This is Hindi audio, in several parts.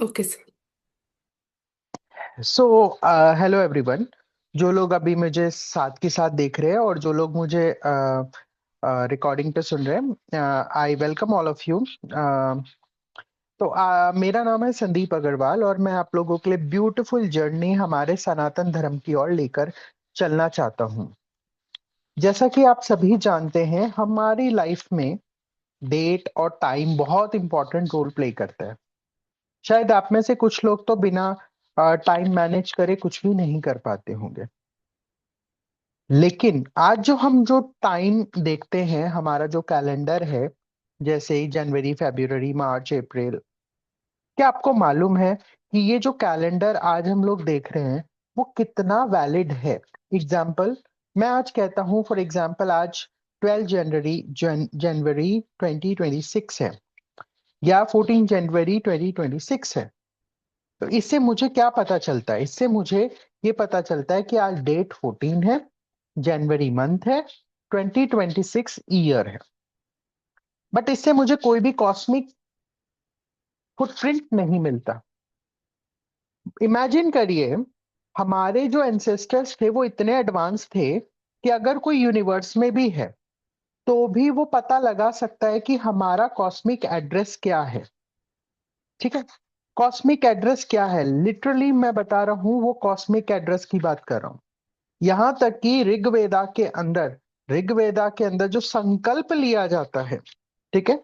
Okay sir. So hello everyone. जो लोग अभी मुझे साथ के साथ देख रहे हैं और जो लोग मुझे रिकॉर्डिंग पे सुन रहे हैं, I welcome all of you. तो मेरा नाम है संदीप अग्रवाल और मैं आप लोगों के लिए ब्यूटीफुल जर्नी हमारे सनातन धर्म की ओर लेकर चलना चाहता हूँ। जैसा कि आप सभी जानते हैं, हमारी लाइफ में डेट और टाइम बहुत इंपॉर्टेंट रोल प्ले करता है। शायद आप में से कुछ लोग तो बिना टाइम मैनेज करे कुछ भी नहीं कर पाते होंगे। लेकिन आज जो टाइम देखते हैं, हमारा जो कैलेंडर है, जैसे ही जनवरी, फरवरी, मार्च, अप्रैल, क्या आपको मालूम है कि ये जो कैलेंडर आज हम लोग देख रहे हैं वो कितना वैलिड है? एग्जाम्पल, मैं आज कहता हूँ, फॉर एग्जाम्पल आज 12 जनवरी जनवरी 2026 है, या 14 जनवरी 2026 है। तो इससे मुझे क्या पता चलता है? इससे मुझे ये पता चलता है कि आज डेट 14 है, जनवरी मंथ है, 2026 ईयर है। बट इससे मुझे कोई भी कॉस्मिक फुटप्रिंट नहीं मिलता। इमेजिन करिए, हमारे जो एंसेस्टर्स थे वो इतने एडवांस थे कि अगर कोई यूनिवर्स में भी है तो भी वो पता लगा सकता है कि हमारा कॉस्मिक एड्रेस क्या है। ठीक है? कॉस्मिक एड्रेस क्या है, लिटरली मैं बता रहा हूं, वो कॉस्मिक एड्रेस की बात कर रहा हूं। यहां तक कि ऋग्वेदा के अंदर जो संकल्प लिया जाता है, ठीक है,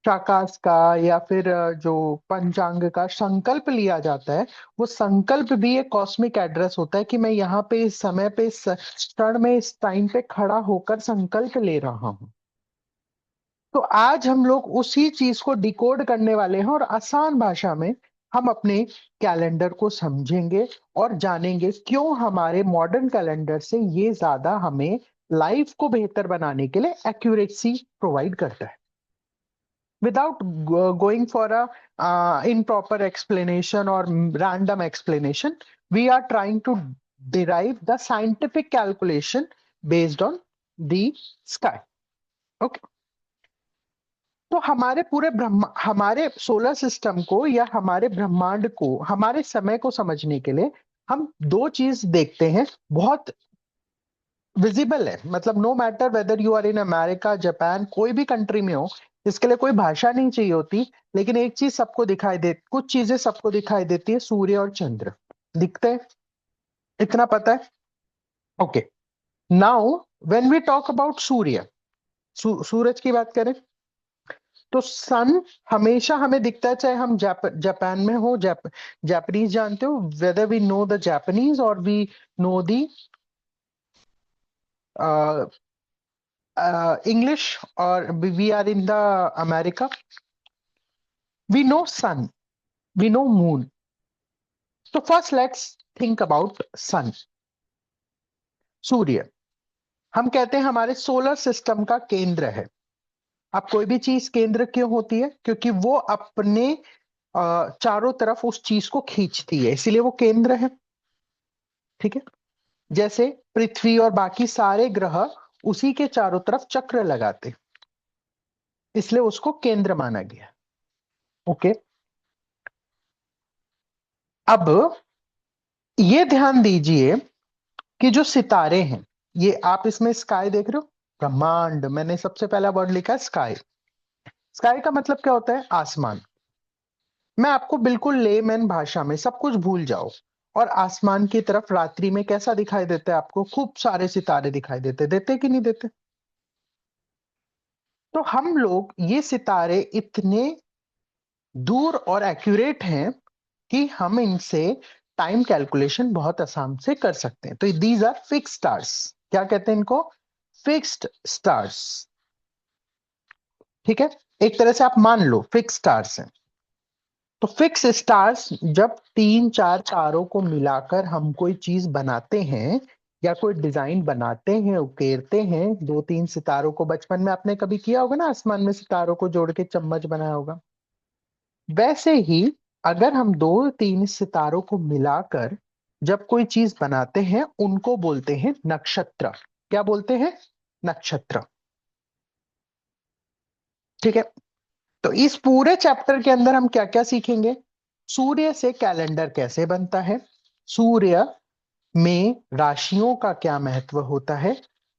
शाकास का या फिर जो पंचांग का संकल्प लिया जाता है, वो संकल्प भी एक कॉस्मिक एड्रेस होता है कि मैं यहाँ पे इस समय पे इस क्षण में इस टाइम पे खड़ा होकर संकल्प ले रहा हूं। तो आज हम लोग उसी चीज को डिकोड करने वाले हैं और आसान भाषा में हम अपने कैलेंडर को समझेंगे और जानेंगे क्यों हमारे मॉडर्न कैलेंडर से ये ज्यादा हमें लाइफ को बेहतर बनाने के लिए एक्यूरेसी प्रोवाइड करता है। Without going for a improper explanation or random explanation, we are trying to derive the scientific calculation based on the sky. Okay. तो हमारे पूरे ब्रह्मा हमारे सोलर सिस्टम को या हमारे ब्रह्मांड को, हमारे समय को समझने के लिए हम दो चीज देखते हैं, बहुत विजिबल है। मतलब no matter whether you are in America, Japan, कोई भी कंट्री में हो, इसके लिए कोई भाषा नहीं चाहिए होती। लेकिन एक चीज सबको दिखाई दे, कुछ चीजें सबको दिखाई देती है, सूर्य और चंद्र दिखते हैं, इतना पता है। Okay, now when we talk about सूर्य, सूरज की बात करें तो सन हमेशा हमें दिखता है, चाहे हम जापान में हो, जापानीज जानते हो, whether we know the Japanese और वी नो द इंग्लिश और we are in the America, we know sun, we know moon. तो first let's think about sun, सूर्य। हम कहते हैं हमारे सोलर सिस्टम का केंद्र है। अब कोई भी चीज केंद्र क्यों होती है? क्योंकि वो अपने चारों तरफ उस चीज को खींचती है, इसीलिए वो केंद्र है। ठीक है? जैसे पृथ्वी और बाकी सारे ग्रह उसी के चारों तरफ चक्र लगाते, इसलिए उसको केंद्र माना गया। ओके, अब ये ध्यान दीजिए कि जो सितारे हैं, ये आप इसमें स्काई देख रहे हो, ब्रह्मांड, मैंने सबसे पहला वर्ड लिखा है स्काई। स्काई का मतलब क्या होता है? आसमान। मैं आपको बिल्कुल लेमैन भाषा में, सब कुछ भूल जाओ और आसमान की तरफ रात्रि में कैसा दिखाई देता है आपको? खूब सारे सितारे दिखाई देते, देते कि नहीं देते? तो हम लोग, ये सितारे इतने दूर और एक्यूरेट हैं कि हम इनसे टाइम कैलकुलेशन बहुत आसान से कर सकते हैं। तो दीज आर फिक्स्ड स्टार्स। क्या कहते हैं इनको? Fixed stars. ठीक है? एक तरह से आप मान लो फिक्स स्टार्स हैं। तो फिक्स स्टार्स जब तीन चार तारों को मिलाकर हम कोई चीज बनाते हैं या कोई डिजाइन बनाते हैं, उकेरते हैं, दो तीन सितारों को, बचपन में आपने कभी किया होगा ना, आसमान में सितारों को जोड़ के चम्मच बनाया होगा। वैसे ही अगर हम दो तीन सितारों को मिलाकर जब कोई चीज बनाते हैं, उनको बोलते हैं नक्षत्र। क्या बोलते हैं? नक्षत्र। ठीक है? तो इस पूरे चैप्टर के अंदर हम क्या क्या सीखेंगे? सूर्य से कैलेंडर कैसे बनता है, सूर्य में राशियों का क्या महत्व होता है,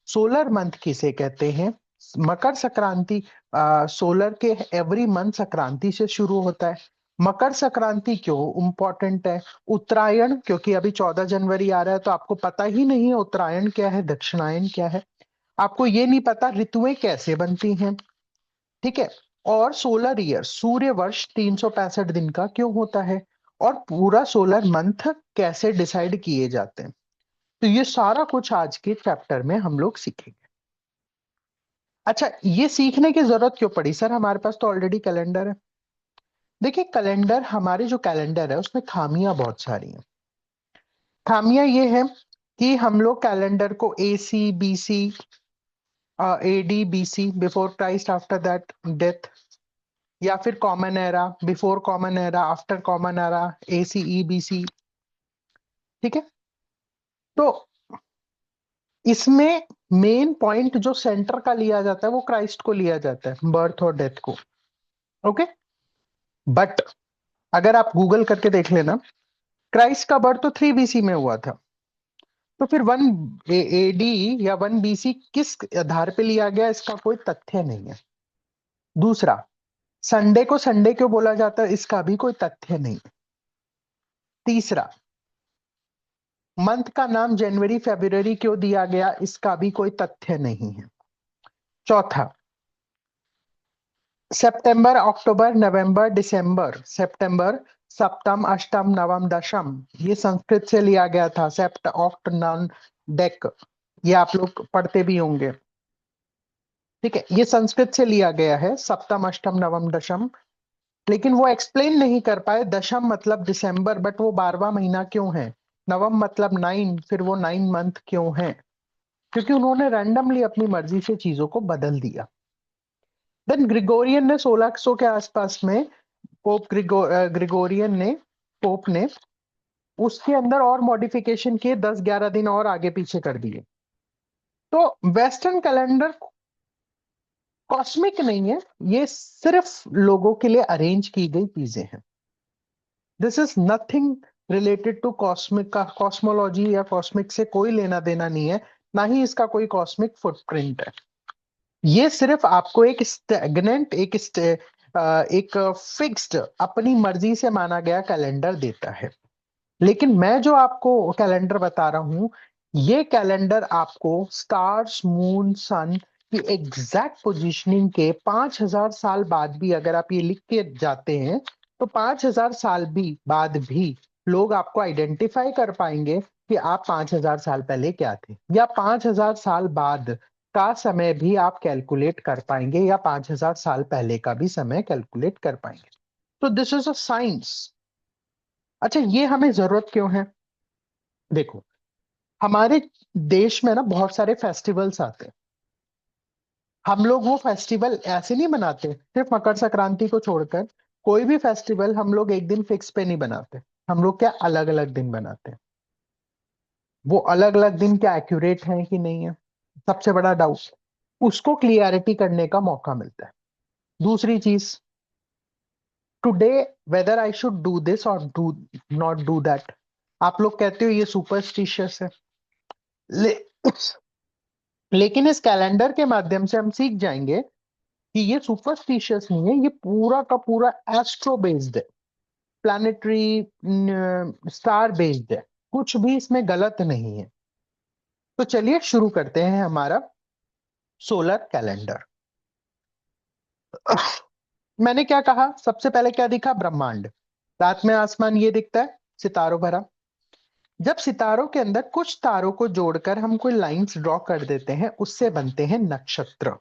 सोलर मंथ किसे कहते हैं, मकर संक्रांति सोलर के एवरी मंथ संक्रांति से शुरू होता है, मकर संक्रांति क्यों इम्पोर्टेंट है, उत्तरायण क्योंकि अभी 14 जनवरी आ रहा है तो आपको पता ही नहीं है उत्तरायण क्या है, दक्षिणायन क्या है, आपको ये नहीं पता ऋतुएं कैसे बनती हैं, ठीक है, और सोलर ईयर सूर्य वर्ष 365 दिन का क्यों होता है, और पूरा सोलर मंथ कैसे डिसाइड किए जाते हैं। तो ये सारा कुछ आज के चैप्टर में हम लोग सीखेंगे। अच्छा, ये सीखने की जरूरत क्यों पड़ी सर, हमारे पास तो ऑलरेडी कैलेंडर है। देखिए कैलेंडर, हमारे जो कैलेंडर है उसमें खामियां बहुत सारी हैं। खामियां ये है कि हम लोग कैलेंडर को A C B C, A D B C, before Christ after that death, या फिर common era, before common era after common era, A C E B C, ठीक है। तो इसमें मेन पॉइंट जो सेंटर का लिया जाता है वो क्राइस्ट को लिया जाता है, बर्थ और डेथ को, ओके। बट अगर आप गूगल करके देख लेना, क्राइस्ट का बर्थ तो 3 BC में हुआ था, तो फिर 1 AD या 1 BC किस आधार पे लिया गया इसका कोई तथ्य नहीं है। दूसरा, संडे को संडे क्यों बोला जाता है इसका भी कोई तथ्य नहीं है। तीसरा, मंथ का नाम जनवरी फरवरी क्यों दिया गया इसका भी कोई तथ्य नहीं है। चौथा, सितंबर अक्टूबर नवंबर दिसंबर, सितंबर सप्तम अष्टम नवम दशम, ये संस्कृत से लिया गया था, सेप्ट ऑक्ट नॉन डेक, ये आप लोग पढ़ते भी होंगे, ठीक है, ये संस्कृत से लिया गया है सप्तम अष्टम नवम दशम। लेकिन वो एक्सप्लेन नहीं कर पाए दशम मतलब दिसंबर, बट वो 12वां महीना क्यों है, नवम मतलब 9, फिर वो 9 मंथ क्यों है, क्योंकि उन्होंने रैंडमली अपनी मर्जी से चीजों को बदल दिया। देन ग्रिगोरियन ने 1600 के आसपास में, ग्रिगोरियन ने, पोप ने उसके अंदर और मॉडिफिकेशन किए, 10-11 दिन और आगे पीछे कर दिए। तो वेस्टर्न कैलेंडर कॉस्मिक नहीं है, ये सिर्फ लोगों के लिए अरेंज की गई चीजें हैं। This is nothing related to cosmic, का कॉस्मोलॉजी या कॉस्मिक से कोई लेना देना नहीं है, ना ही इसका कोई कॉस्मिक फुटप्रिंट है। ये सिर्फ आपको एक स्टेगनेंट, एक फिक्स्ड अपनी मर्जी से माना गया कैलेंडर देता है। लेकिन मैं जो आपको कैलेंडर बता रहा हूं, ये कैलेंडर आपको स्टार्स मून सन की एग्जैक्ट पोजीशनिंग के 5000 साल बाद भी अगर आप ये लिख के जाते हैं, तो 5000 साल भी बाद भी लोग आपको आइडेंटिफाई कर पाएंगे कि आप 5000 साल पहले क्या थे, या 5000 साल बाद का समय भी आप कैलकुलेट कर पाएंगे, या 5000 साल पहले का भी समय कैलकुलेट कर पाएंगे। तो दिस इज अ साइंस। अच्छा, ये हमें जरूरत क्यों है, देखो हमारे देश में ना बहुत सारे फेस्टिवल्स आते हैं, हम लोग वो फेस्टिवल ऐसे नहीं मनाते, सिर्फ मकर संक्रांति को छोड़कर कोई भी फेस्टिवल हम लोग एक दिन फिक्स पे नहीं बनाते, हम लोग क्या अलग अलग दिन बनाते हैं। वो अलग अलग दिन क्या एक्यूरेट है कि नहीं है, सबसे बड़ा डाउट, उसको क्लियरिटी करने का मौका मिलता है। दूसरी चीज, today whether I should do this और डू नॉट डू दैट, आप लोग कहते हो ये सुपरस्टिशियस है, ले, लेकिन इस कैलेंडर के माध्यम से हम सीख जाएंगे कि ये सुपरस्टिशियस नहीं है, ये पूरा का पूरा एस्ट्रो बेस्ड है, प्लानिटरी स्टार बेस्ड है, कुछ भी इसमें गलत नहीं है। तो चलिए शुरू करते हैं हमारा सोलर कैलेंडर। मैंने क्या कहा, सबसे पहले क्या दिखा, ब्रह्मांड, रात में आसमान ये दिखता है, सितारों भरा। जब सितारों के अंदर कुछ तारों को जोड़कर हम कोई लाइंस ड्रॉ कर देते हैं, उससे बनते हैं नक्षत्र।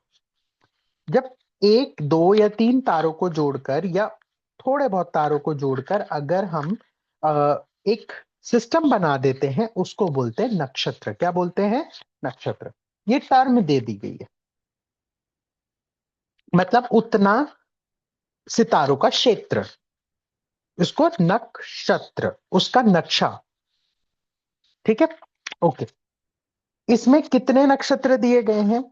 जब एक दो या तीन तारों को जोड़कर या थोड़े बहुत तारों को जोड़कर अगर हम एक सिस्टम बना देते हैं, उसको बोलते हैं नक्षत्र। क्या बोलते हैं, नक्षत्र। ये टर्म दे दी गई है, मतलब उतना सितारों का क्षेत्र, इसको नक्षत्र, उसका नक्शा, ठीक है, ओके। इसमें कितने नक्षत्र दिए गए हैं,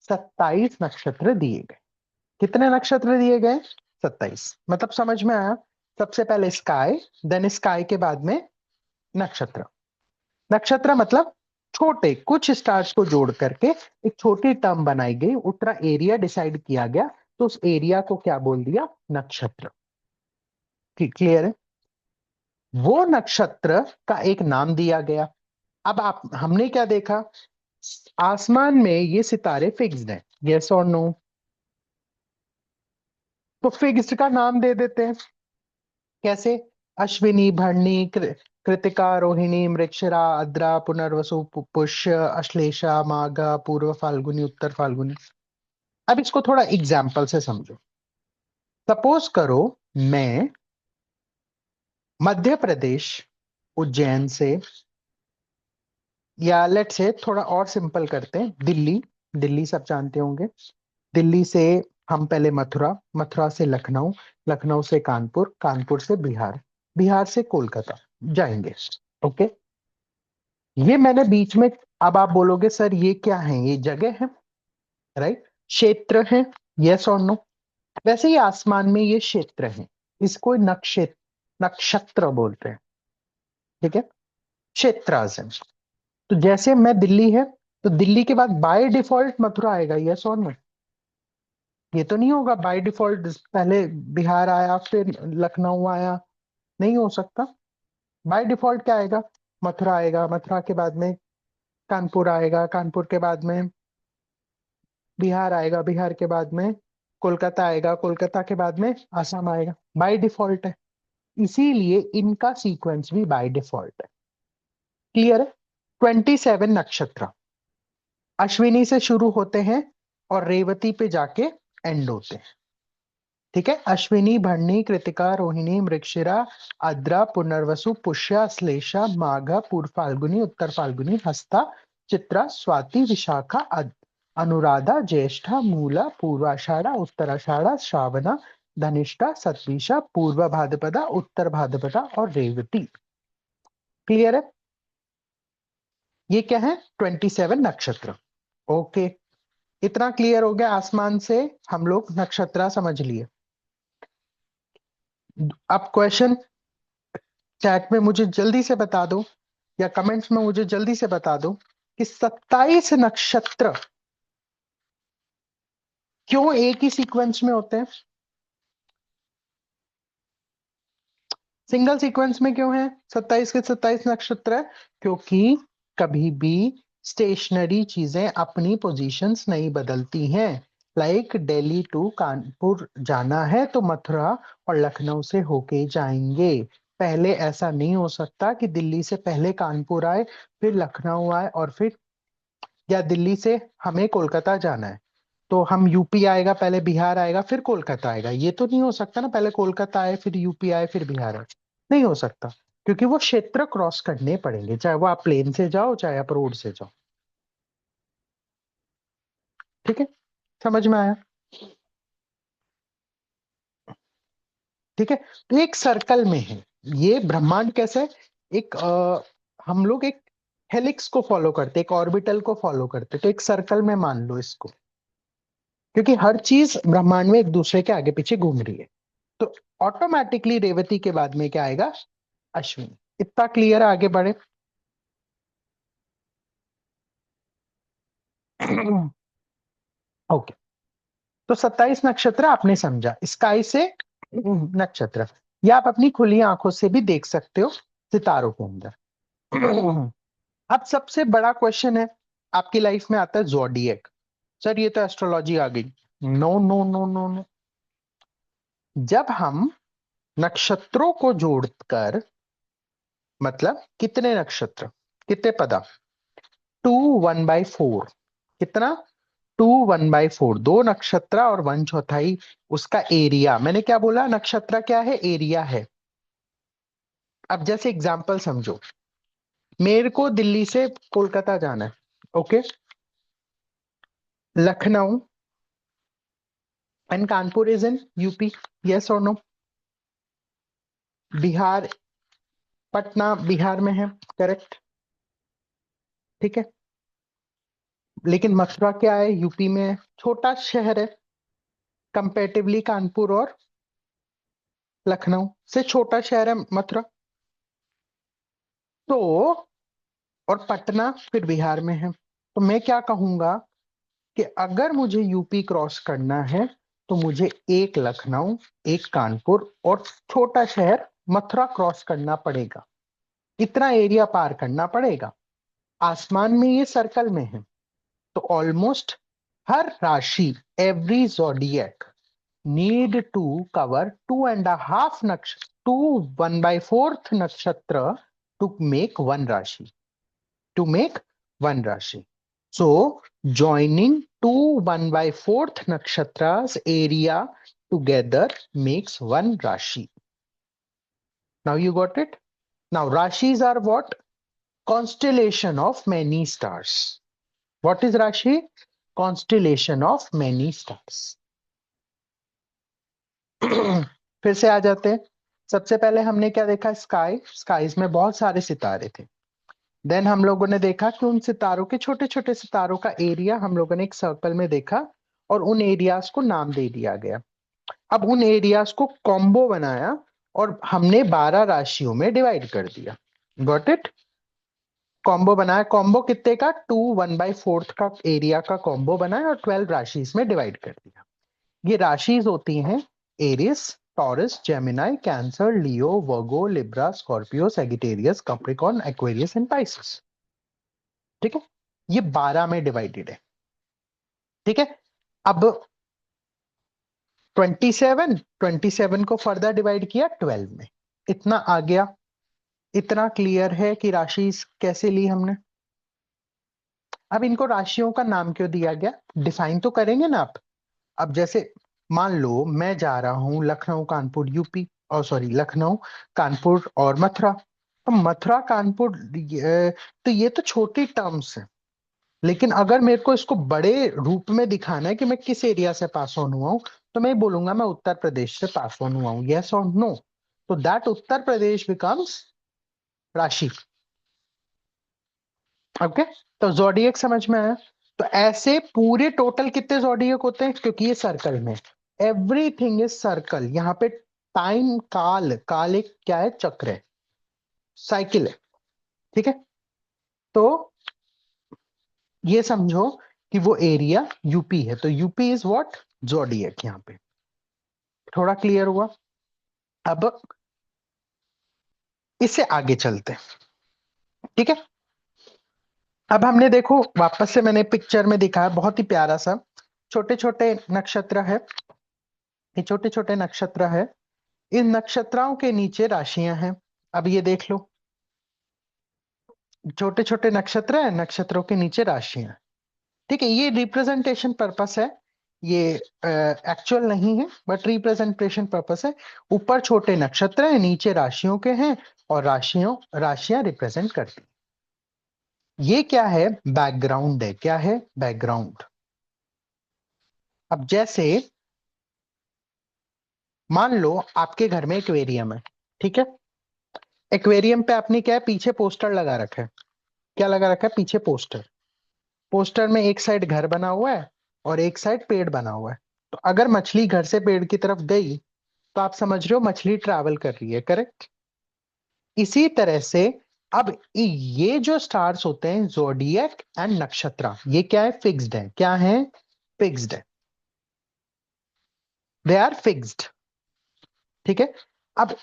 27 नक्षत्र दिए गए। कितने नक्षत्र दिए गए, 27, मतलब समझ में आया, सबसे पहले स्काई, देन स्काई के बाद में नक्षत्र। नक्षत्र मतलब छोटे कुछ स्टार्स को जोड़ करके एक छोटी टर्म बनाई गई, उतना एरिया डिसाइड किया गया, तो उस एरिया को क्या बोल दिया? नक्षत्र। ठीक, क्लियर है? वो नक्षत्र का एक नाम दिया गया। अब आप हमने क्या देखा? आसमान में ये सितारे फिक्स्ड हैं, यस और नो? तो फिक्स्ड का नाम दे देते हैं। कैसे? अश्विनी, भरणी, कृतिका, रोहिणी, मृगशिरा, आद्रा, पुनर्वसु, पुष्य, अश्लेषा, माघा, पूर्व फाल्गुनी, उत्तर फाल्गुनी। अब इसको थोड़ा एग्जाम्पल से समझो। सपोज करो मैं मध्य प्रदेश, उज्जैन से, या लेट से थोड़ा और सिंपल करते हैं, दिल्ली। दिल्ली सब जानते होंगे। दिल्ली से हम पहले मथुरा, मथुरा से लखनऊ, लखनऊ से कानपुर, कानपुर से बिहार, बिहार से कोलकाता जाएंगे। ओके, ये मैंने बीच में, अब आप बोलोगे सर ये क्या है? ये जगह है, राइट? क्षेत्र है, यस और नो? वैसे ही आसमान में ये क्षेत्र है, इसको नक्षत्र, नक्षत्र बोलते हैं। ठीक है, क्षेत्र। तो जैसे मैं दिल्ली है, तो दिल्ली के बाद बाय डिफॉल्ट मथुरा आएगा, यस और नो? ये तो नहीं होगा बाय डिफॉल्ट पहले बिहार आया फिर लखनऊ आया, नहीं हो सकता। बाय डिफॉल्ट क्या आएगा? मथुरा आएगा, मथुरा के बाद में कानपुर आएगा, कानपुर के बाद में बिहार आएगा, बिहार के बाद में कोलकाता आएगा, कोलकाता के बाद में आसाम आएगा। बाय डिफॉल्ट है, इसीलिए इनका सीक्वेंस भी बाय डिफॉल्ट है। क्लियर है? 27 नक्षत्र अश्विनी से शुरू होते हैं और रेवती पे जाके एंड होते हैं। ठीक है, अश्विनी, भरणी, कृतिका, रोहिणी, मृगशिरा, आद्रा, पुनर्वसु, पुष्या, श्लेषा, माघ, पूर्व फाल्गुनी, उत्तर फाल्गुनी, हस्ता, चित्रा, स्वाति, विशाखा, अनुराधा, ज्येष्ठा, मूला, पूर्वाषाढ़ा, उत्तराषाढ़ा, श्रावणा, धनिष्ठा, सतभिषा, पूर्व भाद्रपदा, उत्तर भाद्रपदा और रेवती। क्लियर है? ये क्या है? 27 नक्षत्र। ओके, इतना क्लियर हो गया। आसमान से हम लोग नक्षत्र समझ लिए। अब क्वेश्चन चैट में मुझे जल्दी से बता दो, या कमेंट्स में मुझे जल्दी से बता दो कि 27 नक्षत्र क्यों एक ही सीक्वेंस में होते हैं? सिंगल सीक्वेंस में क्यों है 27 के 27 नक्षत्र है? क्योंकि कभी भी स्टेशनरी चीजें अपनी पोजीशंस नहीं बदलती हैं। लाइक दिल्ली टू कानपुर जाना है तो मथुरा और लखनऊ से होके जाएंगे। पहले ऐसा नहीं हो सकता कि दिल्ली से पहले कानपुर आए, फिर लखनऊ आए, और फिर, या दिल्ली से हमें कोलकाता जाना है तो हम यूपी आएगा, पहले बिहार आएगा, फिर कोलकाता आएगा। ये तो नहीं हो सकता ना, पहले कोलकाता आए फिर यूपी आए फिर बिहार आए। नहीं हो सकता, क्योंकि वो क्षेत्र क्रॉस करने पड़ेंगे, चाहे वो आप प्लेन से जाओ चाहे आप रोड से जाओ। ठीक है, समझ में आया? ठीक है, तो एक सर्कल में है। ये ब्रह्मांड कैसा है? एक हम लोग एक हेलिक्स को फॉलो करते, एक ऑर्बिटल को फॉलो करते, तो एक सर्कल में मान लो इसको, क्योंकि हर चीज ब्रह्मांड में एक दूसरे के आगे पीछे घूम रही है। तो ऑटोमेटिकली रेवती के बाद में क्या आएगा? अश्विनी। इतना क्लियर है? आगे बढ़े। ओके, तो 27 नक्षत्र आपने समझा, स्काई से नक्षत्र। या आप अपनी खुली आंखों से भी देख सकते हो सितारों के अंदर। अब सबसे बड़ा क्वेश्चन है आपकी लाइफ में आता है, ज़ोडिएक। सर ये तो एस्ट्रोलॉजी आ गई। No no no no no. जब हम नक्षत्रों को जोड़कर, मतलब कितने नक्षत्र, कितने पदा? 2 1/4। कितना? 2 1/4, दो नक्षत्र और 1/4 उसका एरिया। मैंने क्या बोला? नक्षत्र क्या है? एरिया है। अब जैसे एग्जांपल समझो, मेरे को दिल्ली से कोलकाता जाना है। Okay, Lucknow and Kanpur is in UP, yes और नो? बिहार, पटना बिहार में है, करेक्ट? ठीक है, लेकिन मथुरा क्या है? यूपी में है, छोटा शहर है कंपेरेटिवली कानपुर और लखनऊ से छोटा शहर है मथुरा। तो और पटना फिर बिहार में है। तो मैं क्या कहूंगा कि अगर मुझे यूपी क्रॉस करना है तो मुझे एक लखनऊ, एक कानपुर और छोटा शहर मथुरा क्रॉस करना पड़ेगा। इतना एरिया पार करना पड़ेगा। आसमान में ये सर्कल में है। तो ऑलमोस्ट हर राशि, every zodiac need to cover 2.5 nakshatra to 1/4 nakshatra to make one rashi, to make one rashi. So joining two 1/4 nakshatras area together makes one rashi. Now you got it. Now rashis are what? Constellation of many stars. What is rashi? Constellation of many stars. फिर से आ जाते हैं। सबसे पहले हमने क्या देखा? स्काई, स्काईज में बहुत सारे सितारे थे। देन हम लोगों ने देखा कि उन सितारों के, छोटे छोटे सितारों का एरिया हम लोगों ने एक सर्कल में देखा और उन एरियाज को नाम दे दिया गया। अब उन एरियाज को कॉम्बो बनाया और हमने 12 राशियों में डिवाइड कर दिया। Got it? कॉम्बो बनाया। कॉम्बो कितने का? 2 1/4 का एरिया का कॉम्बो बनाया और 12 राशिज में डिवाइड कर दिया। ये राशिज होती हैं Aries, Taurus, Gemini, Cancer, Leo, Virgo, Libra, Scorpio, Sagittarius, Capricorn, Aquarius and Pisces. ठीक है, ये 12 में डिवाइडेड है। ठीक है, अब 27 को फर्दर डिवाइड किया 12 में। इतना आ गया। इतना क्लियर है कि राशि कैसे ली हमने। अब इनको राशियों का नाम क्यों दिया गया, डिफाइन तो करेंगे ना आप। अब जैसे मान लो मैं जा रहा हूं लखनऊ कानपुर यूपी, और सॉरी लखनऊ कानपुर और मथुरा। तो मथुरा कानपुर तो ये तो छोटी टर्म्स है। लेकिन अगर मेरे को इसको बड़े रूप में दिखाना है कि मैं किस एरिया से पास ऑन हुआ हूं, तो मैं बोलूंगा मैं उत्तर प्रदेश से पास ऑन हुआ हूं। यस और नो? तो दैट उत्तर प्रदेश बिकम्स राशि। ओके, तो जोडिएक समझ में आया। तो ऐसे पूरे टोटल कितने जोडिएक होते हैं, क्योंकि ये सर्कल में, एवरीथिंग इज सर्कल। यहाँ पे टाइम, काल, काल एक क्या है? चक्र है, साइकिल है। ठीक है, तो ये समझो कि वो एरिया यूपी है, तो यूपी इज व्हाट? जोडिएक। यहाँ पे थोड़ा क्लियर हुआ। अब इससे आगे चलते हैं। ठीक है, अब हमने देखो वापस से मैंने पिक्चर में दिखाया, बहुत ही प्यारा सा छोटे छोटे नक्षत्र है। ये छोटे छोटे नक्षत्र है, इन नक्षत्रों के नीचे राशियां हैं। अब ये देख लो, छोटे छोटे नक्षत्र है, नक्षत्रों के नीचे राशियां। ठीक है, ये रिप्रेजेंटेशन पर्पस है, ये एक्चुअल नहीं है बट रिप्रेजेंटेशन पर्पस है। ऊपर छोटे नक्षत्र है, नीचे राशियों के हैं, और राशियां रिप्रेजेंट करती। ये क्या है? बैकग्राउंड है। क्या है? बैकग्राउंड। अब जैसे मान लो आपके घर में एक्वेरियम है। ठीक है, एक्वेरियम पे आपने क्या है? पीछे पोस्टर लगा रखा है। क्या लगा रखा है? पीछे पोस्टर। पोस्टर में एक साइड घर बना हुआ है और एक साइड पेड़ बना हुआ है। तो अगर मछली घर से पेड़ की तरफ गई तो आप समझ रहे हो मछली ट्रैवल कर रही है। करेक्ट? इसी तरह से अब ये जो स्टार्स होते हैं, जोडियक एंड नक्षत्र, ये क्या है? फिक्स्ड है। क्या है? फिक्स्ड है। They are fixed. ठीक है, अब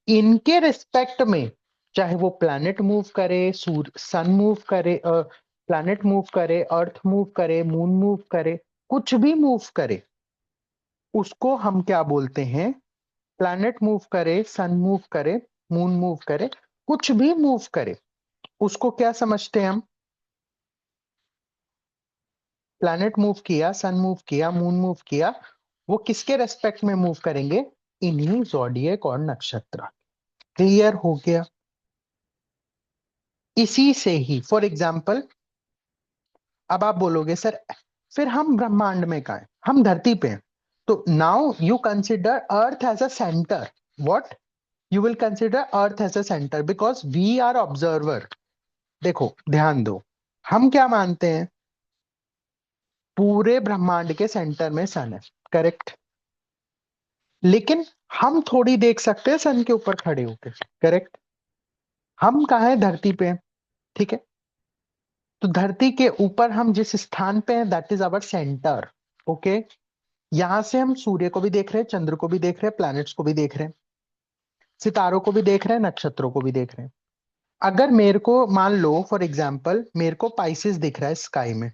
इनके रिस्पेक्ट में चाहे वो प्लैनेट मूव करे, सूर्य, सन मूव करे, प्लैनेट मूव करे, अर्थ मूव करे, मून मूव करे, कुछ भी मूव करे, उसको हम क्या बोलते हैं? प्लैनेट मूव करे, सन मूव करे, मून मूव करे, कुछ भी मूव करे, उसको क्या समझते हैं हम? प्लैनेट मूव किया, सन मूव किया, मून मूव किया, वो किसके रेस्पेक्ट में मूव करेंगे? इन्हीं ज़ोडिएक और नक्षत्र। क्लियर हो गया? इसी से ही फॉर एग्जाम्पल, अब आप बोलोगे सर फिर हम ब्रह्मांड में कहा है? हम धरती पे हैं। तो now you consider earth as a centre. What? You will consider earth as a centre because we are observer. देखो ध्यान दो, हम क्या मानते हैं? पूरे ब्रह्मांड के सेंटर में सन है। करेक्ट? लेकिन हम थोड़ी देख सकते हैं सन के ऊपर खड़े होके। करेक्ट। हम कहाँ है? धरती पे हैं। ठीक है। तो धरती के ऊपर हम जिस स्थान पे हैं that is our centre. Okay. यहां से हम सूर्य को भी देख रहे हैं, चंद्र को भी देख रहे हैं, प्लैनेट्स को भी देख रहे हैं, सितारों को भी देख रहे हैं, नक्षत्रों को भी देख रहे हैं। अगर मेरे को मान लो फॉर एग्जाम्पल मेरे को पाइसेस दिख रहा है स्काई में।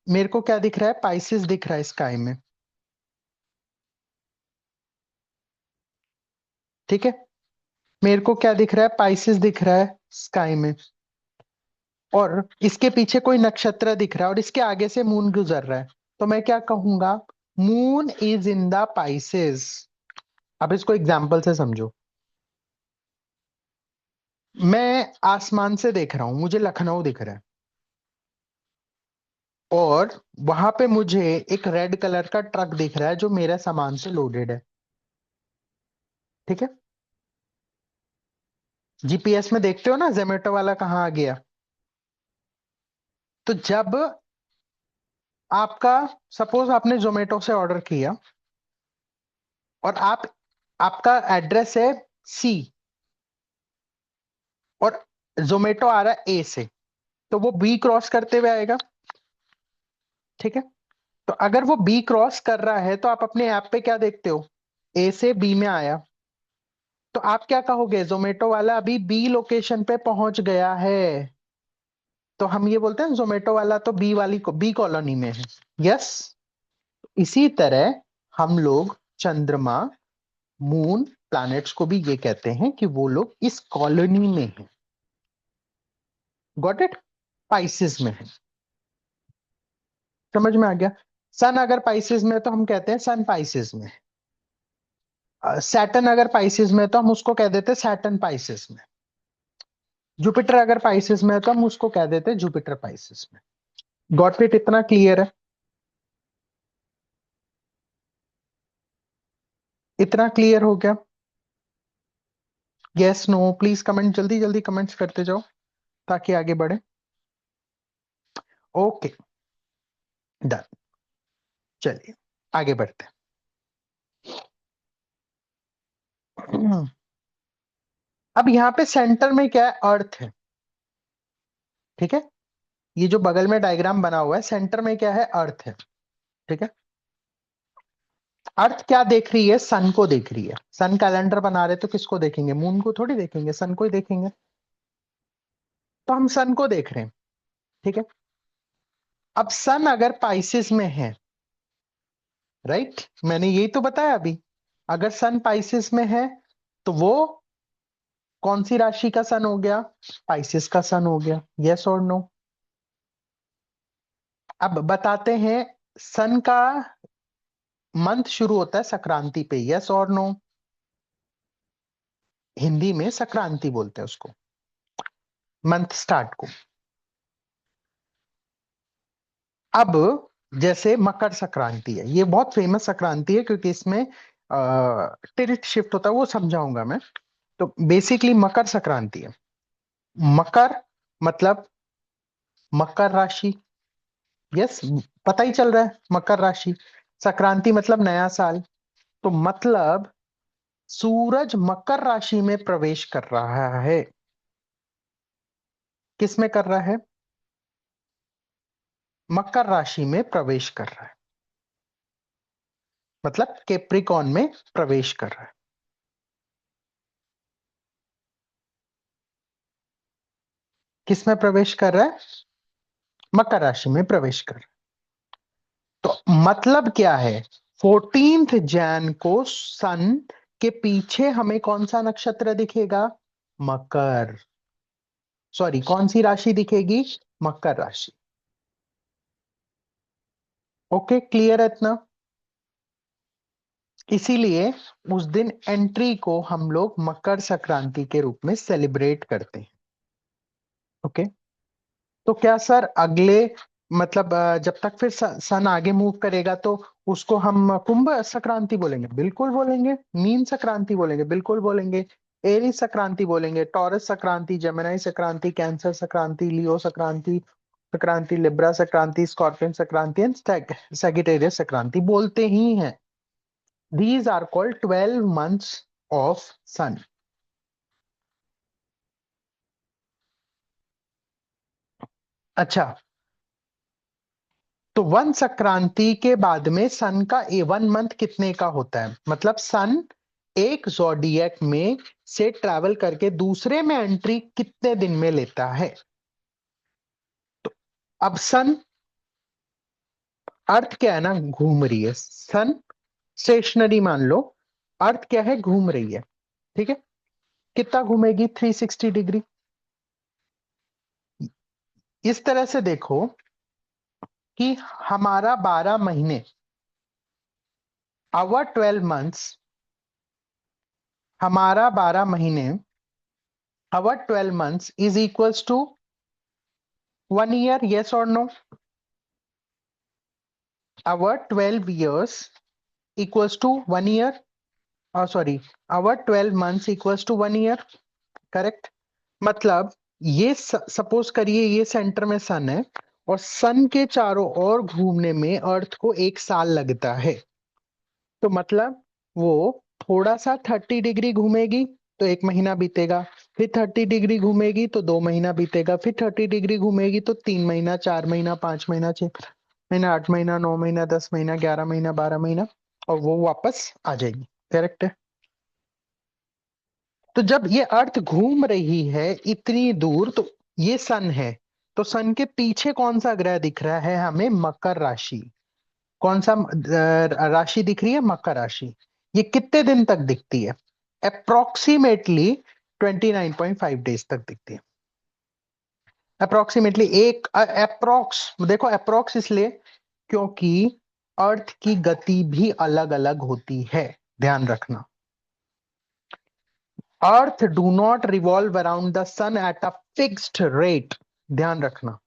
मेरे को क्या दिख रहा है? पाइसेस दिख रहा है स्काई में। ठीक है। मेरे को क्या दिख रहा है? पाइसेस दिख रहा है स्काई में। और इसके पीछे कोई नक्षत्र दिख रहा है और इसके आगे से मून गुजर रहा है। तो मैं क्या कहूंगा? Moon is in the Pisces. अब इसको एग्जाम्पल से समझो। मैं आसमान से देख रहा हूं, मुझे लखनऊ दिख रहा है और वहां पे मुझे एक रेड कलर का ट्रक दिख रहा है जो मेरे सामान से लोडेड है। ठीक है। जीपीएस में देखते हो ना जोमेटो वाला कहाँ आ गया। तो जब आपका सपोज आपने जोमेटो से ऑर्डर किया और आपका एड्रेस है सी और जोमेटो आ रहा है ए से, तो वो बी क्रॉस करते हुए आएगा। ठीक है। तो अगर वो बी क्रॉस कर रहा है तो आप अपने ऐप पे क्या देखते हो? ए से बी में आया। तो आप क्या कहोगे? जोमेटो वाला अभी बी लोकेशन पे पहुंच गया है। तो हम ये बोलते हैं जोमेटो वाला तो बी वाली को बी कॉलोनी में है। यस। इसी तरह हम लोग चंद्रमा, मून, प्लैनेट्स को भी ये कहते हैं कि वो लोग इस कॉलोनी में हैं। Got it? पाइसेस में है। समझ में आ गया? सन अगर पाइसेस में है तो हम कहते हैं सन पाइसेस में। सैटर्न अगर पाइसेस में है तो हम उसको कह देते हैं सैटर्न पाइसेस में। जुपिटर अगर पाइसेस में है तो हम उसको कह देते हैं जुपिटर पाइसेस में। Got it? इतना क्लियर है? इतना क्लियर हो गया? यस नो प्लीज कमेंट, जल्दी जल्दी कमेंट्स करते जाओ ताकि आगे बढ़े। Okay done. चलिए आगे बढ़ते हैं। अब यहाँ पे सेंटर में क्या है? अर्थ है। ठीक है। ये जो बगल में डायग्राम बना हुआ है सेंटर में क्या है? अर्थ है। ठीक है। अर्थ क्या देख रही है? सन को देख रही है। सन कैलेंडर बना रहे तो किसको देखेंगे? मून को थोड़ी देखेंगे, सन को ही देखेंगे। तो हम सन को देख रहे हैं। ठीक है। अब सन अगर पाइसेस में है, राइट, मैंने यही तो बताया अभी। अगर सन पाइसेस में है तो वो कौन सी राशि का सन हो गया? पाइसेस का सन हो गया। यस और नो? अब बताते हैं। सन का मंथ शुरू होता है संक्रांति पे। यस और नो? हिंदी में संक्रांति बोलते हैं उसको, मंथ स्टार्ट को। अब जैसे मकर संक्रांति है, ये बहुत फेमस संक्रांति है क्योंकि इसमें टिल्ट शिफ्ट होता है, वो समझाऊंगा मैं। तो बेसिकली मकर संक्रांति है। मकर मतलब मकर राशि। यस, पता ही चल रहा है मकर राशि। संक्रांति मतलब नया साल। तो मतलब सूरज मकर राशि में प्रवेश कर रहा है। किस में कर रहा है? मकर राशि में प्रवेश कर रहा है। मतलब कैप्रिकॉन में प्रवेश कर रहा है। किस में प्रवेश कर रहा है? मकर राशि में प्रवेश कर रहा है। तो मतलब क्या है? 14 जैन को सन के पीछे हमें कौन सा नक्षत्र दिखेगा? मकर। सॉरी, कौन सी राशि दिखेगी? मकर राशि। ओके क्लियर है इतना? इसीलिए उस दिन एंट्री को हम लोग मकर संक्रांति के रूप में सेलिब्रेट करते हैं। ओके। तो क्या सर अगले मतलब जब तक फिर सन आगे मूव करेगा तो उसको हम कुंभ संक्रांति बोलेंगे? बिल्कुल बोलेंगे। मीन संक्रांति बोलेंगे? बिल्कुल बोलेंगे। एरीज संक्रांति बोलेंगे, taurus Sankranti, Gemini Sankranti, cancer Sankranti, Leo Sankranti, Sankranti Libra Sankranti, scorpion Sankranti and Sagittarius Sankranti बोलते ही हैं। These are called 12 months of sun. अच्छा, तो वन संक्रांति के बाद में सन का वन मंथ कितने का होता है? मतलब सन एक ज़ोडिएक में से ट्रैवल करके दूसरे में एंट्री कितने दिन में लेता है? अब सन, अर्थ क्या है ना, घूम रही है। सन स्टेशनरी मान लो, अर्थ क्या है, घूम रही है। ठीक है, कितना घूमेगी? 360 डिग्री। इस तरह से देखो कि हमारा 12 महीने, आवर 12 मंथ्स, हमारा 12 महीने, our 12 months is equals to 1 year, yes or no? Our 12 years equals to 1 year. Oh, sorry, our 12 months equals to 1 year. Correct? मतलब ये सपोज करिए ये सेंटर में सन है और सन के चारों ओर घूमने में अर्थ को 1 साल लगता है। तो मतलब वो थोड़ा सा 30 डिग्री घूमेगी तो 1 महीना बीतेगा, फिर 30 डिग्री घूमेगी तो 2 महीना बीतेगा, फिर 30 डिग्री घूमेगी तो 3 महीना, 4 महीना, 5 महीना, 6 महीना, 8 महीना, 9 महीना, 10 महीना, 11 महीना, 12 महीना, और वो वापस आ जाएगी। करेक्ट है? तो जब ये अर्थ घूम रही है इतनी दूर, तो ये सन है, तो सन के पीछे कौन सा ग्रह दिख रहा है हमें? मकर राशि। कौन सा राशि दिख रही है? मकर राशि। ये कितने दिन तक दिखती है? अप्रोक्सीमेटली 29.5 डेज तक दिखती है। अप्रोक्सीमेटली एक अप्रोक्स, देखो अप्रोक्स इसलिए क्योंकि अर्थ की गति भी अलग अलग होती है, ध्यान रखना। Earth do not revolve around the sun at a fixed rate, ध्यान रखना।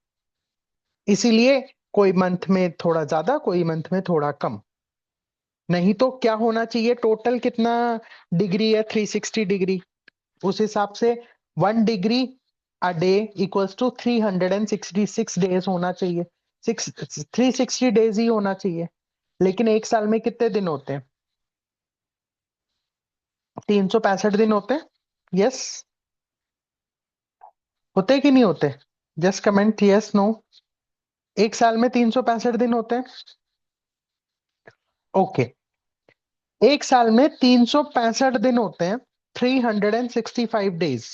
इसीलिए कोई मंथ में थोड़ा ज्यादा, कोई मंथ में थोड़ा कम। नहीं तो क्या होना चाहिए? टोटल कितना डिग्री है? 360 डिग्री। उस हिसाब से 1 degree a day equals to 366 days होना चाहिए। 360 डेज ही होना चाहिए। लेकिन एक साल में कितने दिन होते हैं? 365 दिन होते हैं। यस, होते कि नहीं होते? Just comment yes no. एक साल में 365 दिन होते हैं। ओके, एक साल में 365 दिन होते हैं, 365 डेज।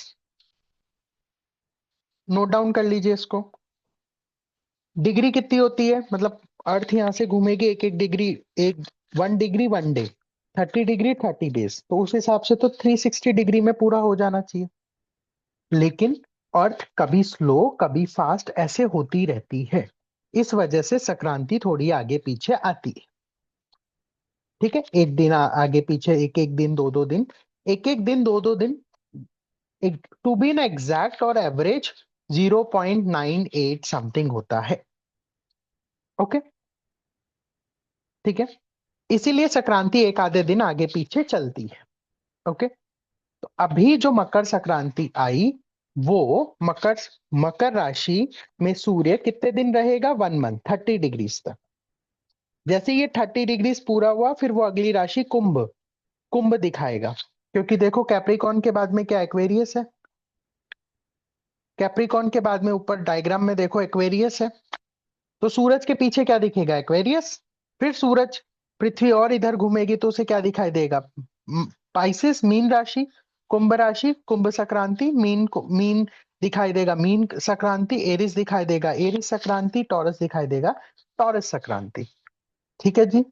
नोट डाउन कर लीजिए इसको। डिग्री कितनी होती है? मतलब अर्थ यहां से घूमेगी एक एक डिग्री, एक 1 डिग्री 1 डे, 30 डिग्री 30 डेज, तो उस हिसाब से तो 360 डिग्री में पूरा हो जाना चाहिए। लेकिन अर्थ कभी स्लो कभी फास्ट ऐसे होती रहती है, इस वजह से संक्रांति थोड़ी आगे पीछे आती है। ठीक है, एक दिन आगे पीछे, एक एक दिन, 2 2 दिन, एक एक दिन, 2 2 दिन, एक टू बी एन एग्जैक्ट और एवरेज 0.98 समथिंग होता है। ओके, ठीक है, इसीलिए संक्रांति एक आधे दिन आगे पीछे चलती है। ओके, तो अभी जो मकर संक्रांति आई, वो मकर मकर राशि में सूर्य कितने दिन रहेगा? 1 मंथ, 30 डिग्रीज तक। जैसे ये 30 डिग्रीज पूरा हुआ, फिर वो अगली राशि कुंभ, कुंभ दिखाएगा। क्योंकि देखो कैप्रिकॉर्न के बाद में क्या? एक्वेरियस है। कैप्रिकॉर्न के बाद में ऊपर डायग्राम में देखो एक्वेरियस है, तो सूरज के पीछे क्या दिखेगा? एक्वेरियस। फिर सूरज पृथ्वी और इधर घूमेगी तो उसे क्या दिखाई देगा? पाइसेस, मीन राशि, कुंभ राशि, कुंभ संक्रांति, मीन को मीन दिखाई देगा, मीन संक्रांति, एरिस दिखाई देगा, एरिस संक्रांति, टॉरस दिखाई देगा, टॉरस संक्रांति। ठीक है जी,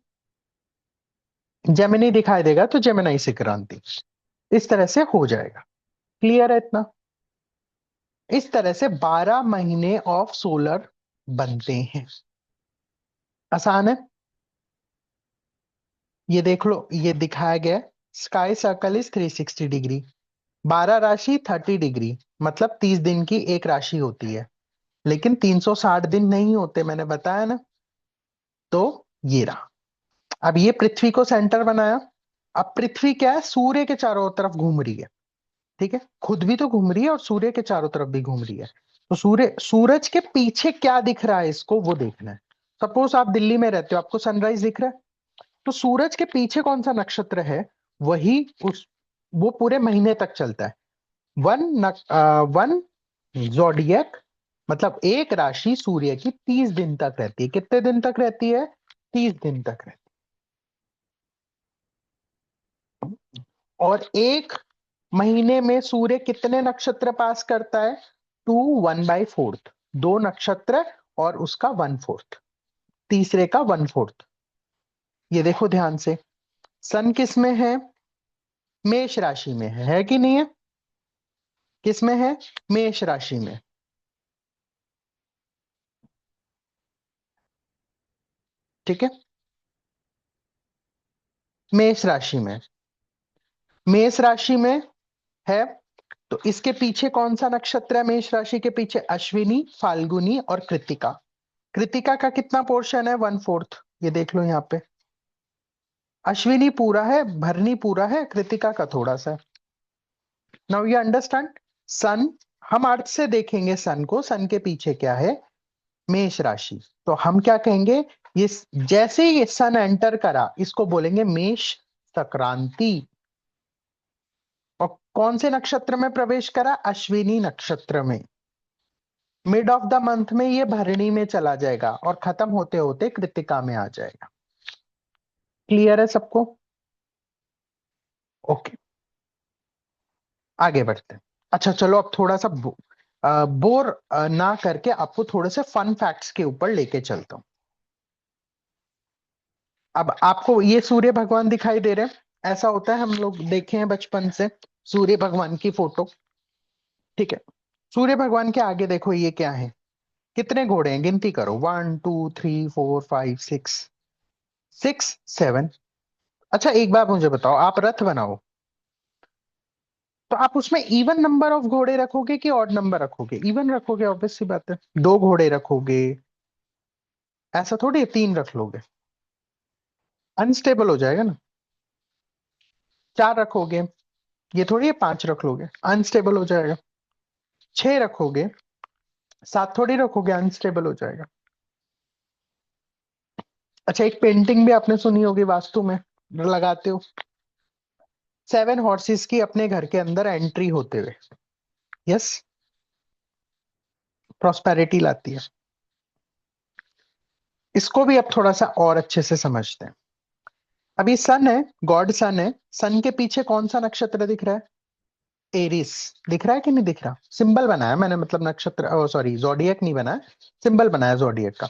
जेमिनी दिखाई देगा तो जेमिनाई संक्रांति। इस तरह से हो जाएगा। क्लियर है इतना? इस तरह से 12 महीने ऑफ सोलर बनते हैं। आसान है। ये देख लो, ये दिखाया गया स्काई सर्कल इज 360 डिग्री, 12 राशि 30 डिग्री, मतलब 30 दिन की एक राशि होती है। लेकिन 360 दिन नहीं होते, मैंने बताया ना। तो ये रहा। अब ये पृथ्वी को सेंटर बनाया। अब पृथ्वी क्या है? सूर्य के चारों तरफ घूम रही है। ठीक है, खुद भी तो घूम रही है और सूर्य के चारों तरफ भी घूम रही है। तो सूरज के पीछे क्या दिख रहा है, इसको वो देखना है। सपोज आप दिल्ली में रहते हो, आपको सनराइज दिख रहा है, तो सूरज के पीछे कौन सा नक्षत्र है, वही उस वो पूरे महीने तक चलता है। वन जोडियक, मतलब एक राशि सूर्य की 30 दिन तक रहती है। कितने दिन तक रहती है? 30 दिन तक रहती है। और एक महीने में सूर्य कितने नक्षत्र पास करता है? टू 1/4, दो नक्षत्र और उसका 1/4, तीसरे का 1/4। ये देखो ध्यान से, सन किस में है? मेष राशि में है कि नहीं है? किस में है? मेष राशि में। ठीक है, मेष राशि में, मेष राशि में है। तो इसके पीछे कौन सा नक्षत्र है? मेष राशि के पीछे अश्विनी, फाल्गुनी और कृतिका। कृतिका का कितना पोर्शन है? 1/4। ये देख लो यहाँ पे, अश्विनी पूरा है, भरनी पूरा है, कृतिका का थोड़ा सा। Now you understand. सन, हम अर्थ से देखेंगे सन को, सन के पीछे क्या है? मेष राशि। तो हम क्या कहेंगे? ये जैसे ही ये सन एंटर करा, इसको बोलेंगे मेष संक्रांति। और कौन से नक्षत्र में प्रवेश करा? अश्विनी नक्षत्र में। मिड ऑफ द मंथ में ये भरणी में चला जाएगा और खत्म होते होते कृतिका में आ जाएगा। क्लियर है सबको? ओके, आगे बढ़ते हैं। अच्छा चलो, अब थोड़ा सा बोर ना करके आपको थोड़े से फन फैक्ट्स के ऊपर लेके चलता हूं। अब आपको ये सूर्य भगवान दिखाई दे रहे हैं? ऐसा होता है, हम लोग देखे हैं बचपन से सूर्य भगवान की फोटो। ठीक है, सूर्य भगवान के आगे देखो ये क्या है? कितने घोड़े हैं? गिनती करो, 1 2 3 4 5 6, 6 7। अच्छा एक बात मुझे बताओ, आप रथ बनाओ तो आप उसमें इवन नंबर ऑफ घोड़े रखोगे कि ऑड नंबर रखोगे? इवन रखोगे, ऑब्वियस सी बात है। दो घोड़े रखोगे, ऐसा थोड़ी है, तीन रख लोगे, अनस्टेबल हो जाएगा ना। चार रखोगे, ये थोड़ी है पांच रख लोगे, अनस्टेबल हो जाएगा। छह रखोगे, सात थोड़ी रखोगे, अनस्टेबल हो जाएगा। अच्छा, एक पेंटिंग भी आपने सुनी होगी वास्तु में लगाते हो, 7 हॉर्सेस की अपने घर के अंदर एंट्री होते हुए। यस, प्रॉस्पेरिटी लाती है। इसको भी अब थोड़ा सा और अच्छे से समझते हैं। अभी सन है, गॉड सन है, सन के पीछे कौन सा नक्षत्र दिख रहा है? एरिस। दिख रहा है कि नहीं दिख रहा? सिंबल बनाया मैंने, मतलब नक्षत्र, सॉरी जोडियक नहीं बनाया, सिंबल बनाया जोडियक का।